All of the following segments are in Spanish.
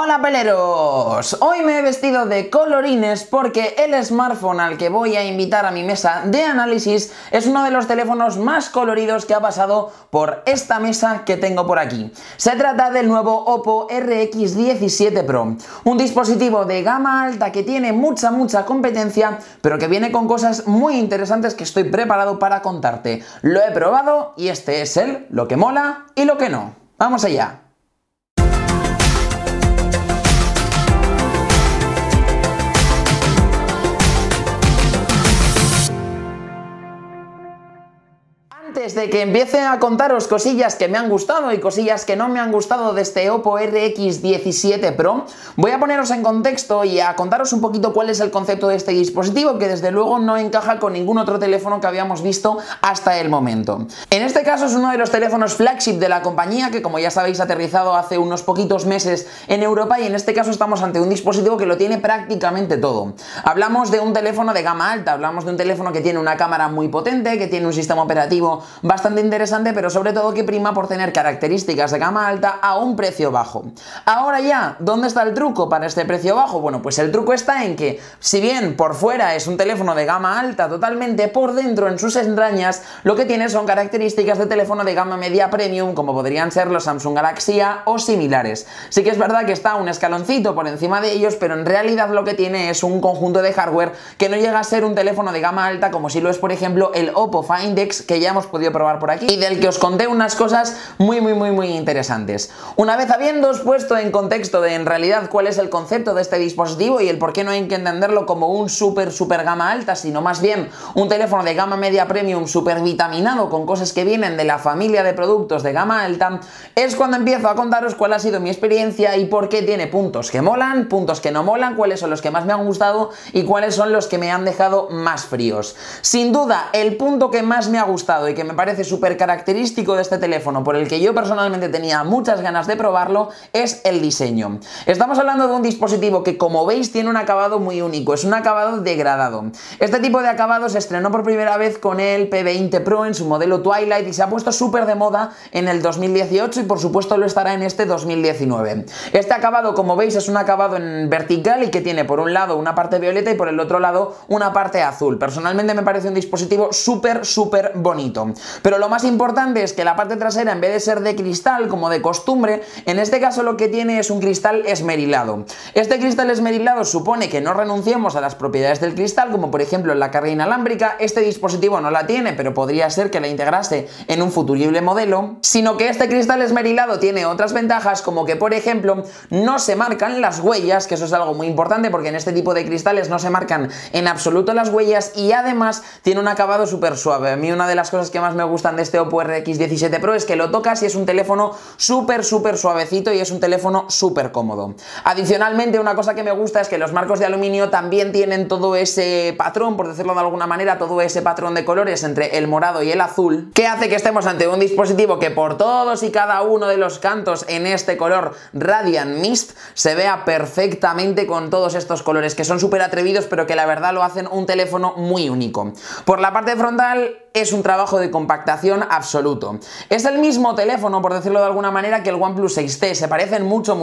Hola peleros, hoy me he vestido de colorines porque el smartphone al que voy a invitar a mi mesa de análisis es uno de los teléfonos más coloridos que ha pasado por esta mesa que tengo por aquí. Se trata del nuevo Oppo RX17 Pro, un dispositivo de gama alta que tiene mucha competencia, pero que viene con cosas muy interesantes que estoy preparado para contarte. Lo he probado y este es lo que mola y lo que no. ¡Vamos allá! Antes de que empiece a contaros cosillas que me han gustado y cosillas que no me han gustado de este Oppo RX17 Pro, voy a poneros en contexto y a contaros un poquito cuál es el concepto de este dispositivo, que desde luego no encaja con ningún otro teléfono que habíamos visto hasta el momento. En este caso es uno de los teléfonos flagship de la compañía que, como ya sabéis, ha aterrizado hace unos poquitos meses en Europa, y en este caso estamos ante un dispositivo que lo tiene prácticamente todo. Hablamos de un teléfono de gama alta, hablamos de un teléfono que tiene una cámara muy potente, que tiene un sistema operativo bastante interesante, pero sobre todo que prima por tener características de gama alta a un precio bajo. Ahora ya, ¿dónde está el truco para este precio bajo? Bueno, pues el truco está en que, si bien por fuera es un teléfono de gama alta totalmente, por dentro, en sus entrañas, lo que tiene son características de teléfono de gama media premium, como podrían ser los Samsung Galaxy A o similares. Sí que es verdad que está un escaloncito por encima de ellos, pero en realidad lo que tiene es un conjunto de hardware que no llega a ser un teléfono de gama alta, como si lo es, por ejemplo, el Oppo Find X, que ya hemos podido probar por aquí y del que os conté unas cosas muy interesantes. Una vez habiéndoos puesto en contexto de en realidad cuál es el concepto de este dispositivo y el por qué no hay que entenderlo como un super gama alta, sino más bien un teléfono de gama media premium super vitaminado con cosas que vienen de la familia de productos de gama alta, es cuando empiezo a contaros cuál ha sido mi experiencia y por qué tiene puntos que molan, puntos que no molan, cuáles son los que más me han gustado y cuáles son los que me han dejado más fríos. Sin duda, el punto que más me ha gustado y que me parece súper característico de este teléfono, por el que yo personalmente tenía muchas ganas de probarlo, es el diseño. Estamos hablando de un dispositivo que, como veis, tiene un acabado muy único, es un acabado degradado. Este tipo de acabado se estrenó por primera vez con el P20 Pro en su modelo Twilight y se ha puesto súper de moda en el 2018 y por supuesto lo estará en este 2019. Este acabado, como veis, es un acabado en vertical y que tiene por un lado una parte violeta y por el otro lado una parte azul. Personalmente me parece un dispositivo súper bonito. Pero lo más importante es que la parte trasera, en vez de ser de cristal como de costumbre, en este caso lo que tiene es un cristal esmerilado. Este cristal esmerilado supone que no renunciemos a las propiedades del cristal, como por ejemplo en la carga inalámbrica. Este dispositivo no la tiene, pero podría ser que la integrase en un futurible modelo, sino que este cristal esmerilado tiene otras ventajas, como que por ejemplo no se marcan las huellas, que eso es algo muy importante porque en este tipo de cristales no se marcan en absoluto las huellas, y además tiene un acabado súper suave. A mí una de las cosas que más me gustan de este Oppo RX17 Pro es que lo tocas y es un teléfono súper suavecito y es un teléfono súper cómodo. Adicionalmente, una cosa que me gusta es que los marcos de aluminio también tienen todo ese patrón, por decirlo de alguna manera, todo ese patrón de colores entre el morado y el azul, que hace que estemos ante un dispositivo que por todos y cada uno de los cantos en este color Radiant Mist se vea perfectamente con todos estos colores que son súper atrevidos, pero que la verdad lo hacen un teléfono muy único. Por la parte frontal es un trabajo de compactación absoluto. Es el mismo teléfono, por decirlo de alguna manera, que el OnePlus 6T. Se parecen mucho.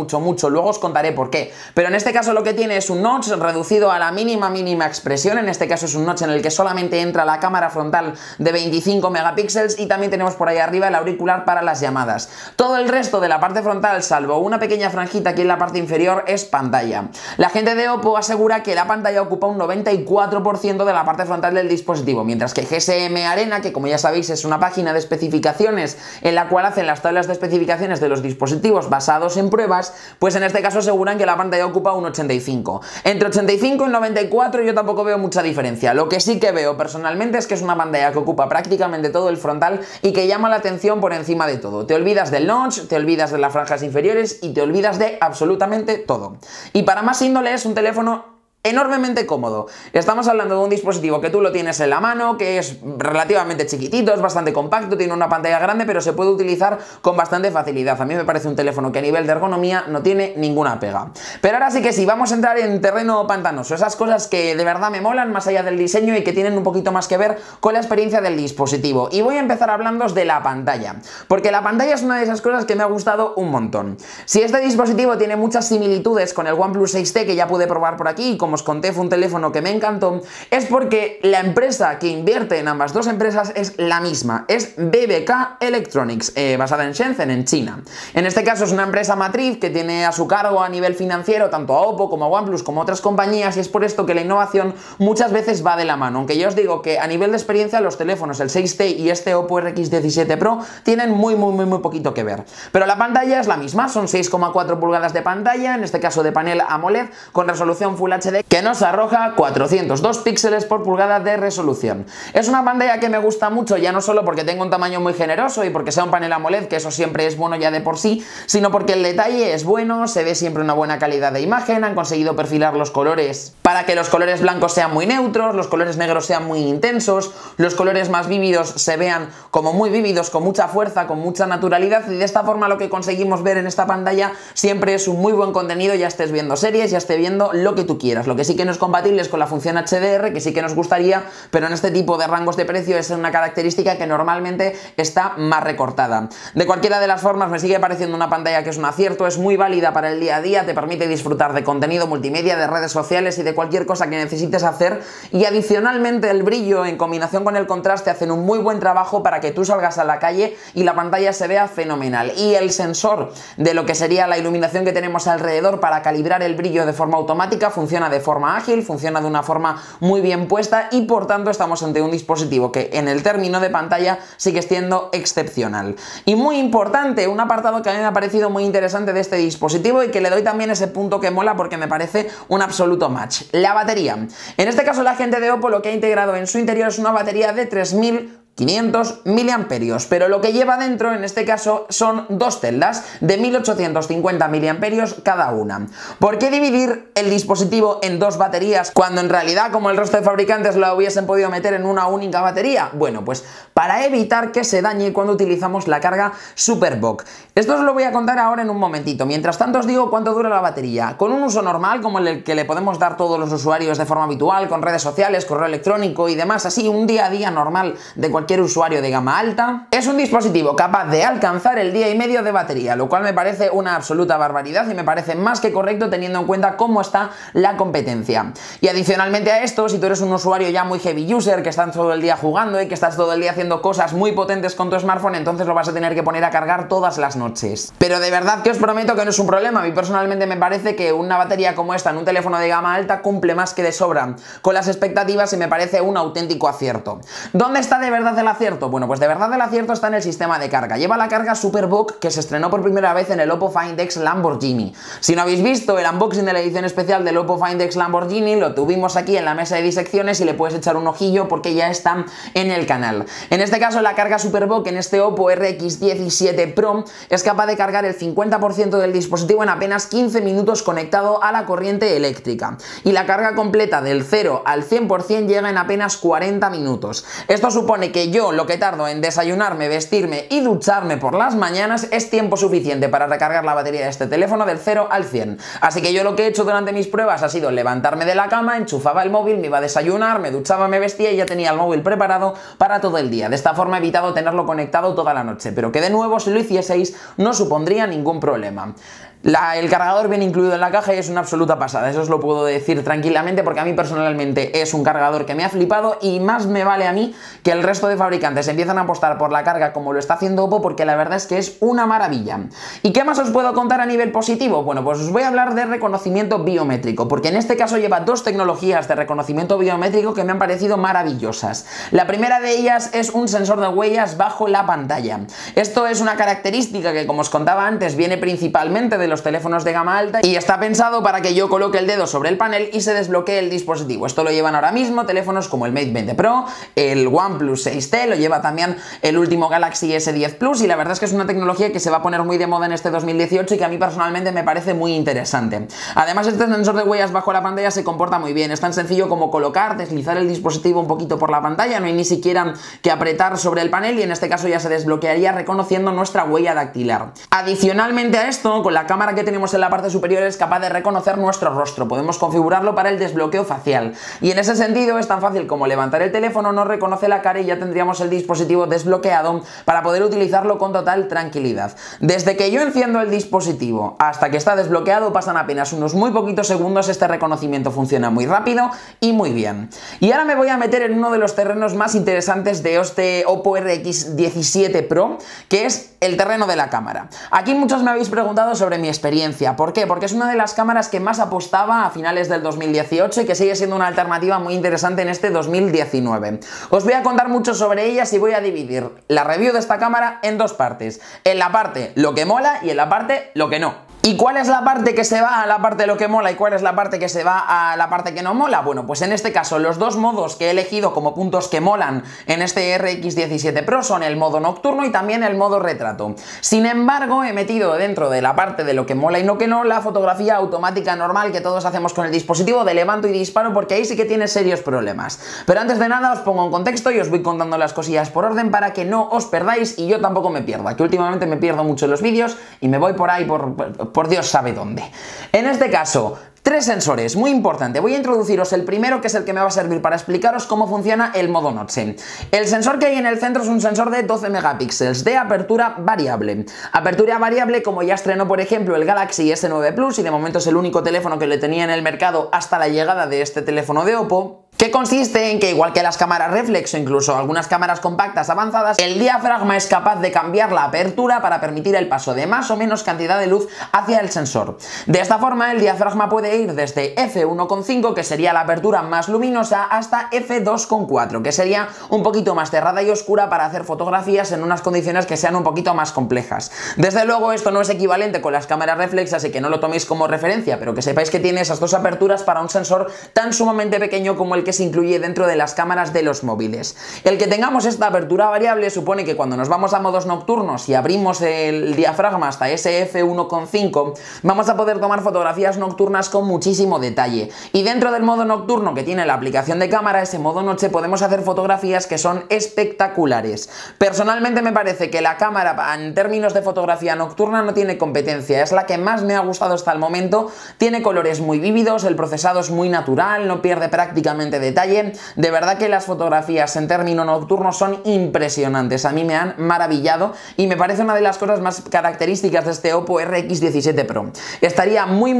Luego os contaré por qué. Pero en este caso lo que tiene es un notch reducido a la mínima expresión. En este caso es un notch en el que solamente entra la cámara frontal de 25 megapíxeles y también tenemos por ahí arriba el auricular para las llamadas. Todo el resto de la parte frontal, salvo una pequeña franjita aquí en la parte inferior, es pantalla. La gente de Oppo asegura que la pantalla ocupa un 94% de la parte frontal del dispositivo, mientras que GSM Arena, que como ya sabéis es una página de especificaciones en la cual hacen las tablas de especificaciones de los dispositivos basados en pruebas, pues en este caso aseguran que la pantalla ocupa un 85. Entre 85 y 94 yo tampoco veo mucha diferencia. Lo que sí que veo personalmente es que es una pantalla que ocupa prácticamente todo el frontal y que llama la atención por encima de todo. Te olvidas del notch, te olvidas de las franjas inferiores y te olvidas de absolutamente todo. Y para más índole es un teléfono enormemente cómodo. Estamos hablando de un dispositivo que tú lo tienes en la mano, que es relativamente chiquitito, es bastante compacto, tiene una pantalla grande, pero se puede utilizar con bastante facilidad. A mí me parece un teléfono que a nivel de ergonomía no tiene ninguna pega. Pero ahora sí que sí, vamos a entrar en terreno pantanoso, esas cosas que de verdad me molan más allá del diseño y que tienen un poquito más que ver con la experiencia del dispositivo. Y voy a empezar hablándoos de la pantalla, porque la pantalla es una de esas cosas que me ha gustado un montón. Si este dispositivo tiene muchas similitudes con el OnePlus 6T que ya pude probar por aquí, y como os conté fue un teléfono que me encantó, es porque la empresa que invierte en ambas dos empresas es la misma, es BBK Electronics, basada en Shenzhen, en China. En este caso es una empresa matriz que tiene a su cargo a nivel financiero tanto a Oppo como a OnePlus como a otras compañías, y es por esto que la innovación muchas veces va de la mano, aunque yo os digo que a nivel de experiencia los teléfonos, el 6T y este Oppo RX17 Pro, tienen muy poquito que ver. Pero la pantalla es la misma, son 6,4 pulgadas de pantalla, en este caso de panel AMOLED, con resolución Full HD que nos arroja 402 píxeles por pulgada de resolución. Es una pantalla que me gusta mucho, ya no solo porque tenga un tamaño muy generoso y porque sea un panel AMOLED, que eso siempre es bueno ya de por sí, sino porque el detalle es bueno, se ve siempre una buena calidad de imagen, han conseguido perfilar los colores para que los colores blancos sean muy neutros, los colores negros sean muy intensos, los colores más vívidos se vean como muy vívidos, con mucha fuerza, con mucha naturalidad, y de esta forma lo que conseguimos ver en esta pantalla siempre es un muy buen contenido, ya estés viendo series, ya estés viendo lo que tú quieras. Lo que sí que no es compatible es con la función HDR, que sí que nos gustaría, pero en este tipo de rangos de precio es una característica que normalmente está más recortada. De cualquiera de las formas me sigue pareciendo una pantalla que es un acierto, es muy válida para el día a día, te permite disfrutar de contenido multimedia, de redes sociales y de cualquier cosa que necesites hacer, y adicionalmente el brillo en combinación con el contraste hacen un muy buen trabajo para que tú salgas a la calle y la pantalla se vea fenomenal. Y el sensor de lo que sería la iluminación que tenemos alrededor para calibrar el brillo de forma automática funciona de forma ágil, funciona de una forma muy bien puesta, y por tanto estamos ante un dispositivo que en el término de pantalla sigue siendo excepcional. Y muy importante, un apartado que a mí me ha parecido muy interesante de este dispositivo y que le doy también ese punto que mola porque me parece un absoluto match: la batería. En este caso la gente de Oppo lo que ha integrado en su interior es una batería de 3500 miliamperios, pero lo que lleva dentro en este caso son dos celdas de 1850 miliamperios cada una. ¿Por qué dividir el dispositivo en dos baterías cuando en realidad, como el resto de fabricantes, lo hubiesen podido meter en una única batería? Bueno, pues para evitar que se dañe cuando utilizamos la carga Superbook. Esto os lo voy a contar ahora en un momentito. Mientras tanto os digo cuánto dura la batería. Con un uso normal, como el que le podemos dar todos los usuarios de forma habitual, con redes sociales, correo electrónico y demás, así un día a día normal de cualquier usuario de gama alta, es un dispositivo capaz de alcanzar el día y medio de batería, lo cual me parece una absoluta barbaridad y me parece más que correcto teniendo en cuenta cómo está la competencia. Y adicionalmente a esto, si tú eres un usuario ya muy heavy user, que estás todo el día jugando y que estás todo el día haciendo cosas muy potentes con tu smartphone, entonces lo vas a tener que poner a cargar todas las noches. Pero de verdad que os prometo que no es un problema. A mí personalmente me parece que una batería como esta en un teléfono de gama alta cumple más que de sobra con las expectativas y me parece un auténtico acierto. ¿Dónde está de verdad el acierto? Bueno, pues de verdad el acierto está en el sistema de carga. Lleva la carga Superbook, que se estrenó por primera vez en el Oppo Find X Lamborghini. Si no habéis visto el unboxing de la edición especial del Oppo Find X Lamborghini, lo tuvimos aquí en la mesa de disecciones y le puedes echar un ojillo porque ya está en el canal. En este caso la carga Superbook en este Oppo RX17 Pro es capaz de cargar el 50% del dispositivo en apenas 15 minutos conectado a la corriente eléctrica, y la carga completa del 0 al 100% llega en apenas 40 minutos. Esto supone que yo lo que tardo en desayunarme, vestirme y ducharme por las mañanas es tiempo suficiente para recargar la batería de este teléfono del 0 al 100. Así que yo lo que he hecho durante mis pruebas ha sido levantarme de la cama, enchufaba el móvil, me iba a desayunar, me duchaba, me vestía y ya tenía el móvil preparado para todo el día. De esta forma he evitado tenerlo conectado toda la noche, pero que de nuevo si lo hicieseis no supondría ningún problema. El cargador viene incluido en la caja y es una absoluta pasada, eso os lo puedo decir tranquilamente porque a mí personalmente es un cargador que me ha flipado, y más me vale a mí que el resto de fabricantes empiezan a apostar por la carga como lo está haciendo Oppo, porque la verdad es que es una maravilla. ¿Y qué más os puedo contar a nivel positivo? Bueno, pues os voy a hablar de reconocimiento biométrico, porque en este caso lleva dos tecnologías de reconocimiento biométrico que me han parecido maravillosas. La primera de ellas es un sensor de huellas bajo la pantalla. Esto es una característica que, como os contaba antes, viene principalmente de de los teléfonos de gama alta y está pensado para que yo coloque el dedo sobre el panel y se desbloquee el dispositivo. Esto lo llevan ahora mismo teléfonos como el Mate 20 Pro, el OnePlus 6T, lo lleva también el último Galaxy S10 Plus, y la verdad es que es una tecnología que se va a poner muy de moda en este 2018 y que a mí personalmente me parece muy interesante. Además, este sensor de huellas bajo la pantalla se comporta muy bien, es tan sencillo como colocar, deslizar el dispositivo un poquito por la pantalla, no hay ni siquiera que apretar sobre el panel y en este caso ya se desbloquearía reconociendo nuestra huella dactilar. Adicionalmente a esto, con la cámara que tenemos en la parte superior es capaz de reconocer nuestro rostro, podemos configurarlo para el desbloqueo facial y en ese sentido es tan fácil como levantar el teléfono, nos reconoce la cara y ya tendríamos el dispositivo desbloqueado para poder utilizarlo con total tranquilidad. Desde que yo enciendo el dispositivo hasta que está desbloqueado pasan apenas unos muy poquitos segundos, este reconocimiento funciona muy rápido y muy bien. Y ahora me voy a meter en uno de los terrenos más interesantes de este Oppo RX17 Pro, que es el terreno de la cámara. Aquí muchos me habéis preguntado sobre mi experiencia. ¿Por qué? Porque es una de las cámaras que más apostaba a finales del 2018 y que sigue siendo una alternativa muy interesante en este 2019. Os voy a contar mucho sobre ellas y voy a dividir la review de esta cámara en dos partes. En la parte lo que mola y en la parte lo que no. ¿Y cuál es la parte que se va a la parte de lo que mola y cuál es la parte que se va a la parte que no mola? Bueno, pues en este caso los dos modos que he elegido como puntos que molan en este RX17 Pro son el modo nocturno y también el modo retrato. Sin embargo, he metido dentro de la parte de lo que mola y lo que no la fotografía automática normal que todos hacemos con el dispositivo de levanto y disparo, porque ahí sí que tiene serios problemas. Pero antes de nada os pongo en contexto y os voy contando las cosillas por orden para que no os perdáis y yo tampoco me pierda, que últimamente me pierdo mucho en los vídeos y me voy por ahí por Dios sabe dónde. En este caso, tres sensores, muy importante. Voy a introduciros el primero, que es el que me va a servir para explicaros cómo funciona el modo noche. El sensor que hay en el centro es un sensor de 12 megapíxeles de apertura variable. Apertura variable como ya estrenó por ejemplo el Galaxy S9 Plus y de momento es el único teléfono que le tenía en el mercado hasta la llegada de este teléfono de Oppo, que consiste en que, igual que las cámaras reflex o incluso algunas cámaras compactas avanzadas, el diafragma es capaz de cambiar la apertura para permitir el paso de más o menos cantidad de luz hacia el sensor. De esta forma, el diafragma puede ir desde f1.5, que sería la apertura más luminosa, hasta f2.4, que sería un poquito más cerrada y oscura para hacer fotografías en unas condiciones que sean un poquito más complejas. Desde luego, esto no es equivalente con las cámaras reflex, así que no lo toméis como referencia, pero que sepáis que tiene esas dos aperturas para un sensor tan sumamente pequeño como el que se incluye dentro de las cámaras de los móviles. El que tengamos esta apertura variable supone que cuando nos vamos a modos nocturnos y abrimos el diafragma hasta ese f1.5 vamos a poder tomar fotografías nocturnas con muchísimo detalle, y dentro del modo nocturno que tiene la aplicación de cámara, ese modo noche, podemos hacer fotografías que son espectaculares. Personalmente me parece que la cámara en términos de fotografía nocturna no tiene competencia, es la que más me ha gustado hasta el momento, tiene colores muy vívidos, el procesado es muy natural, no pierde prácticamente detalle. De verdad que las fotografías en término nocturno son impresionantes, a mí me han maravillado y me parece una de las cosas más características de este Oppo RX17 Pro. Estaría muy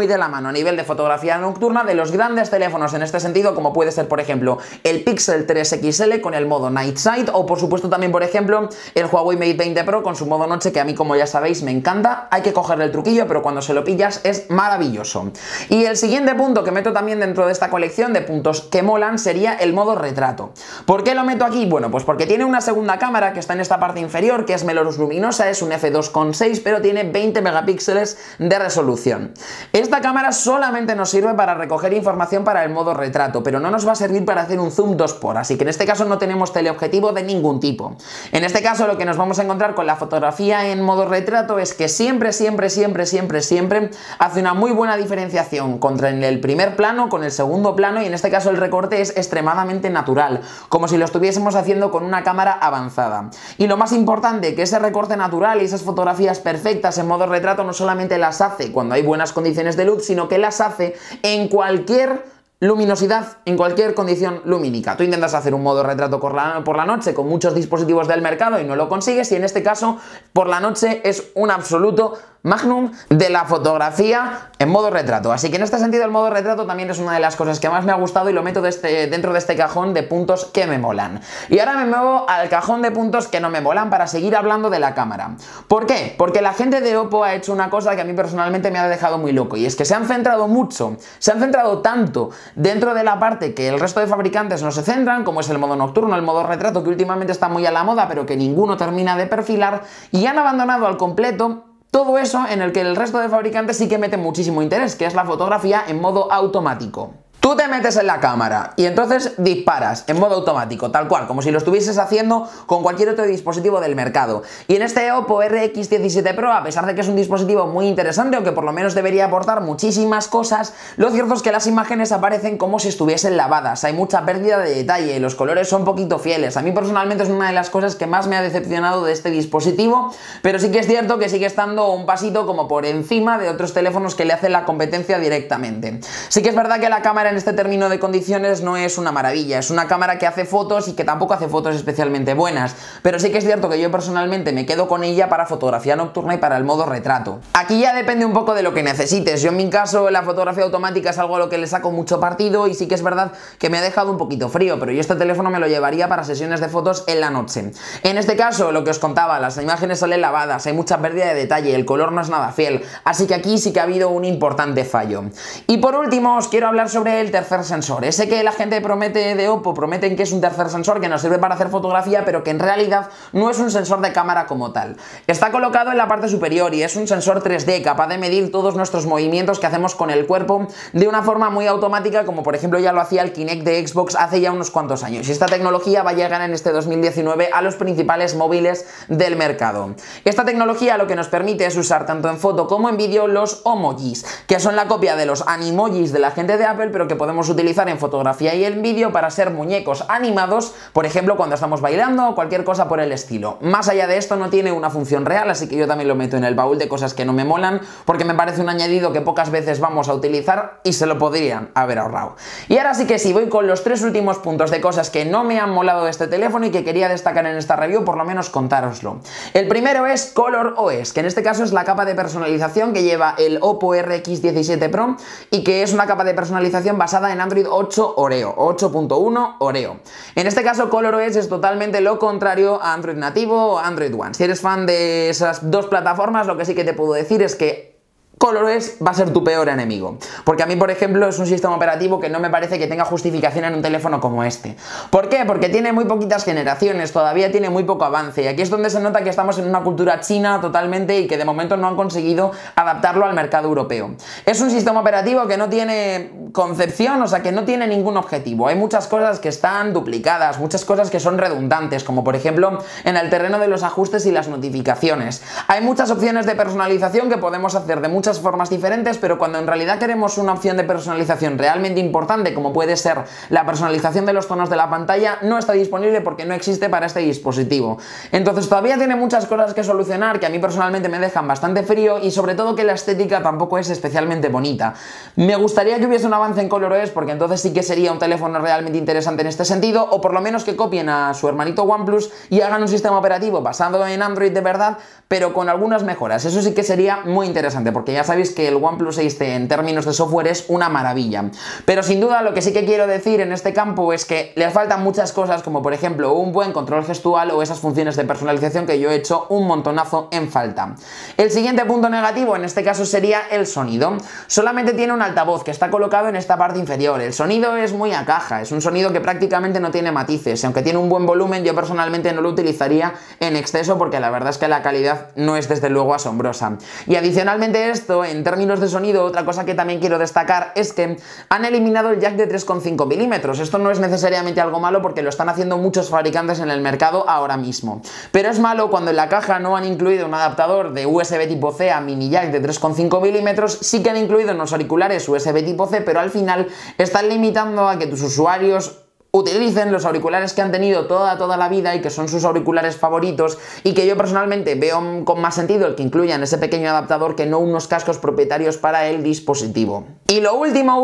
de la mano a nivel de fotografía nocturna de los grandes teléfonos en este sentido, como puede ser por ejemplo el Pixel 3 XL con el modo Night Sight, o por supuesto también por ejemplo el Huawei Mate 20 Pro con su modo noche, que a mí, como ya sabéis, me encanta. Hay que cogerle el truquillo, pero cuando se lo pillas es maravilloso. Y el siguiente punto que meto también dentro de esta colección de puntos que molan sería el modo retrato. ¿Por qué lo meto aquí? Bueno, pues porque tiene una segunda cámara que está en esta parte inferior, que es menos luminosa, es un f2.6, pero tiene 20 megapíxeles de resolución. Esta cámara solamente nos sirve para recoger información para el modo retrato, pero no nos va a servir para hacer un zoom 2x, así que en este caso no tenemos teleobjetivo de ningún tipo. En este caso lo que nos vamos a encontrar con la fotografía en modo retrato es que siempre hace una muy buena diferenciación contra el primer plano con el segundo plano, y en este caso el recorte es extremadamente natural, como si lo estuviésemos haciendo con una cámara avanzada. Y lo más importante, que ese recorte natural y esas fotografías perfectas en modo retrato no solamente las hace cuando hay buenas condiciones de luz, sino que las hace en cualquier luminosidad, en cualquier condición lumínica. Tú intentas hacer un modo retrato por la noche con muchos dispositivos del mercado y no lo consigues, y en este caso por la noche es un absoluto magnum de la fotografía en modo retrato. Así que en este sentido el modo retrato también es una de las cosas que más me ha gustado y lo meto dentro de este cajón de puntos que me molan. Y ahora me muevo al cajón de puntos que no me molan para seguir hablando de la cámara. ¿Por qué? Porque la gente de Oppo ha hecho una cosa que a mí personalmente me ha dejado muy loco, y es que se han centrado mucho, se han centrado tanto dentro de la parte que el resto de fabricantes no se centran, como es el modo nocturno, el modo retrato, que últimamente está muy a la moda pero que ninguno termina de perfilar, y han abandonado al completo Todo eso en el que el resto de fabricantes sí que meten muchísimo interés, que es la fotografía en modo automático. Tú te metes en la cámara y entonces disparas en modo automático, tal cual, como si lo estuvieses haciendo con cualquier otro dispositivo del mercado. Y en este Oppo RX17 Pro, a pesar de que es un dispositivo muy interesante o que por lo menos debería aportar muchísimas cosas, lo cierto es que las imágenes aparecen como si estuviesen lavadas, hay mucha pérdida de detalle, los colores son poquito fieles. A mí personalmente es una de las cosas que más me ha decepcionado de este dispositivo, pero sí que es cierto que sigue estando un pasito como por encima de otros teléfonos que le hacen la competencia directamente. Sí que es verdad que la cámara en este término de condiciones no es una maravilla, es una cámara que hace fotos y que tampoco hace fotos especialmente buenas, pero sí que es cierto que yo personalmente me quedo con ella para fotografía nocturna y para el modo retrato. Aquí ya depende un poco de lo que necesites. Yo en mi caso la fotografía automática es algo a lo que le saco mucho partido y sí que es verdad que me ha dejado un poquito frío, pero yo este teléfono me lo llevaría para sesiones de fotos en la noche. En este caso, lo que os contaba, las imágenes salen lavadas, hay mucha pérdida de detalle, el color no es nada fiel, así que aquí sí que ha habido un importante fallo. Y por último os quiero hablar sobre el tercer sensor, ese que la gente promete de Oppo, prometen que es un tercer sensor que nos sirve para hacer fotografía, pero que en realidad no es un sensor de cámara como tal. Está colocado en la parte superior y es un sensor 3D capaz de medir todos nuestros movimientos que hacemos con el cuerpo de una forma muy automática, como por ejemplo ya lo hacía el Kinect de Xbox hace ya unos cuantos años, y esta tecnología va a llegar en este 2019 a los principales móviles del mercado. Esta tecnología lo que nos permite es usar tanto en foto como en vídeo los Omojis, que son la copia de los Animojis de la gente de Apple, pero que podemos utilizar en fotografía y en vídeo para ser muñecos animados, por ejemplo cuando estamos bailando o cualquier cosa por el estilo. Más allá de esto no tiene una función real, así que yo también lo meto en el baúl de cosas que no me molan, porque me parece un añadido que pocas veces vamos a utilizar y se lo podrían haber ahorrado. Y ahora sí que sí, voy con los tres últimos puntos de cosas que no me han molado de este teléfono y que quería destacar en esta review, por lo menos contároslo. El primero es ColorOS, que en este caso es la capa de personalización que lleva el Oppo RX17 Pro y que es una capa de personalización basada en Android 8 Oreo, 8.1 Oreo. En este caso ColorOS es totalmente lo contrario a Android nativo o Android One. Si eres fan de esas dos plataformas, lo que sí que te puedo decir es que ColorOS va a ser tu peor enemigo, porque a mí, por ejemplo, es un sistema operativo que no me parece que tenga justificación en un teléfono como este. ¿Por qué? Porque tiene muy poquitas generaciones, todavía tiene muy poco avance, y aquí es donde se nota que estamos en una cultura china totalmente y que de momento no han conseguido adaptarlo al mercado europeo. Es un sistema operativo que no tiene concepción, o sea, que no tiene ningún objetivo. Hay muchas cosas que están duplicadas, muchas cosas que son redundantes, como por ejemplo en el terreno de los ajustes y las notificaciones. Hay muchas opciones de personalización que podemos hacer de muchas formas diferentes, pero cuando en realidad queremos una opción de personalización realmente importante, como puede ser la personalización de los tonos de la pantalla, no está disponible porque no existe para este dispositivo. Entonces todavía tiene muchas cosas que solucionar que a mí personalmente me dejan bastante frío, y sobre todo que la estética tampoco es especialmente bonita. Me gustaría que hubiese un avance en ColorOS, porque entonces sí que sería un teléfono realmente interesante en este sentido, o por lo menos que copien a su hermanito OnePlus y hagan un sistema operativo basado en Android de verdad, pero con algunas mejoras. Eso sí que sería muy interesante, porque ya sabéis que el OnePlus 6T en términos de software es una maravilla. Pero sin duda lo que sí que quiero decir en este campo es que les faltan muchas cosas, como por ejemplo un buen control gestual o esas funciones de personalización que yo he hecho un montonazo en falta. El siguiente punto negativo en este caso sería el sonido. Solamente tiene un altavoz que está colocado en esta parte inferior. El sonido es muy a caja, es un sonido que prácticamente no tiene matices, y aunque tiene un buen volumen, yo personalmente no lo utilizaría en exceso, porque la verdad es que la calidad no es desde luego asombrosa. Y adicionalmente esto, en términos de sonido, otra cosa que también quiero destacar es que han eliminado el jack de 3,5 milímetros. Esto no es necesariamente algo malo, porque lo están haciendo muchos fabricantes en el mercado ahora mismo. Pero es malo cuando en la caja no han incluido un adaptador de USB tipo C a mini jack de 3,5 milímetros, sí que han incluido unos auriculares USB tipo C, pero al final están limitando a que tus usuarios utilicen los auriculares que han tenido toda la vida y que son sus auriculares favoritos, y que yo personalmente veo con más sentido el que incluyan ese pequeño adaptador que no unos cascos propietarios para el dispositivo. Y lo último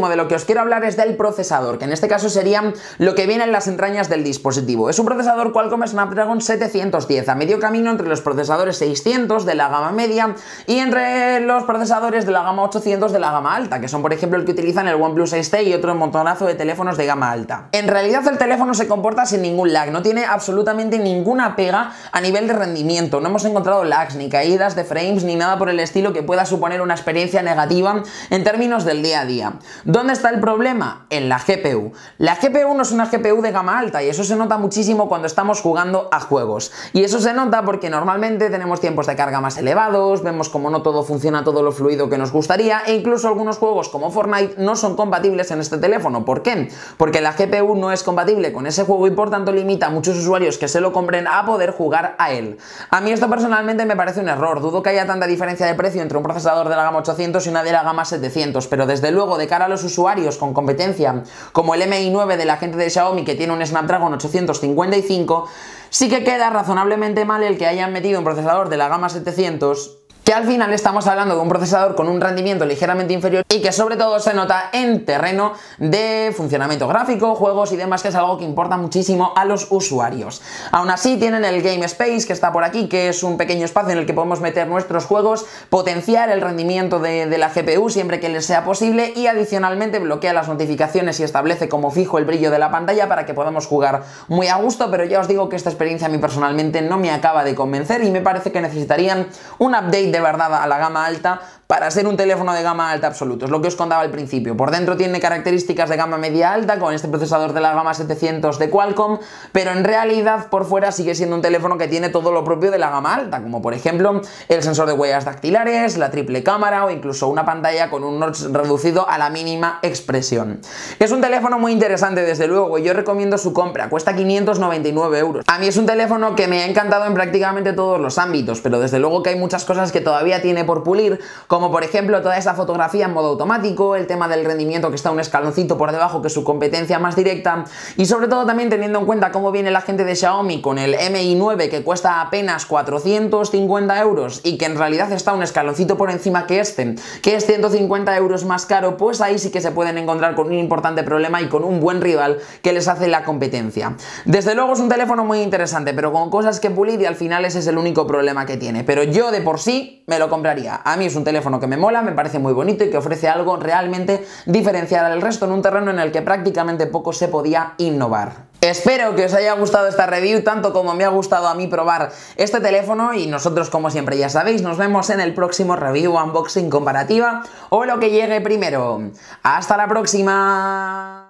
de lo que os quiero hablar es del procesador, que en este caso sería lo que viene en las entrañas del dispositivo. Es un procesador Qualcomm Snapdragon 710, a medio camino entre los procesadores 600 de la gama media y entre los procesadores de la gama 800 de la gama alta, que son por ejemplo el que utilizan el OnePlus 6T y otro montonazo de teléfonos de gama alta. En realidad el teléfono se comporta sin ningún lag, no tiene absolutamente ninguna pega a nivel de rendimiento, no hemos encontrado lags, ni caídas de frames, ni nada por el estilo que pueda suponer una experiencia negativa en términos términos del día a día. ¿Dónde está el problema? En la GPU. La GPU no es una GPU de gama alta y eso se nota muchísimo cuando estamos jugando a juegos. Y eso se nota porque normalmente tenemos tiempos de carga más elevados, vemos como no todo funciona todo lo fluido que nos gustaría e incluso algunos juegos como Fortnite no son compatibles en este teléfono. ¿Por qué? Porque la GPU no es compatible con ese juego y por tanto limita a muchos usuarios que se lo compren a poder jugar a él. A mí esto personalmente me parece un error, dudo que haya tanta diferencia de precio entre un procesador de la gama 800 y una de la gama 700, pero desde luego de cara a los usuarios con competencia como el Mi 9 de la gente de Xiaomi que tiene un Snapdragon 855, sí que queda razonablemente mal el que hayan metido un procesador de la gama 700, que al final estamos hablando de un procesador con un rendimiento ligeramente inferior y que sobre todo se nota en terreno de funcionamiento gráfico, juegos y demás, que es algo que importa muchísimo a los usuarios. Aún así tienen el Game Space que está por aquí, que es un pequeño espacio en el que podemos meter nuestros juegos, potenciar el rendimiento de la GPU siempre que les sea posible y adicionalmente bloquea las notificaciones y establece como fijo el brillo de la pantalla para que podamos jugar muy a gusto, pero ya os digo que esta experiencia a mí personalmente no me acaba de convencer y me parece que necesitarían un update de verdad a la gama alta para ser un teléfono de gama alta absoluto. Es lo que os contaba al principio. Por dentro tiene características de gama media alta con este procesador de la gama 700 de Qualcomm, pero en realidad por fuera sigue siendo un teléfono que tiene todo lo propio de la gama alta, como por ejemplo el sensor de huellas dactilares, la triple cámara o incluso una pantalla con un notch reducido a la mínima expresión. Es un teléfono muy interesante desde luego y yo recomiendo su compra, cuesta 599 euros. A mí es un teléfono que me ha encantado en prácticamente todos los ámbitos, pero desde luego que hay muchas cosas que todavía tiene por pulir, como por ejemplo toda esa fotografía en modo automático, el tema del rendimiento que está un escaloncito por debajo que su competencia más directa y sobre todo también teniendo en cuenta cómo viene la gente de Xiaomi con el Mi 9 que cuesta apenas 450 euros y que en realidad está un escaloncito por encima que este, que es 150 euros más caro, pues ahí sí que se pueden encontrar con un importante problema y con un buen rival que les hace la competencia. Desde luego es un teléfono muy interesante, pero con cosas que pulir y al final ese es el único problema que tiene, pero yo de por sí me lo compraría. A mí es un teléfono que me mola, me parece muy bonito y que ofrece algo realmente diferencial al resto en un terreno en el que prácticamente poco se podía innovar. Espero que os haya gustado esta review tanto como me ha gustado a mí probar este teléfono y nosotros, como siempre ya sabéis, nos vemos en el próximo review, unboxing, comparativa o lo que llegue primero. ¡Hasta la próxima!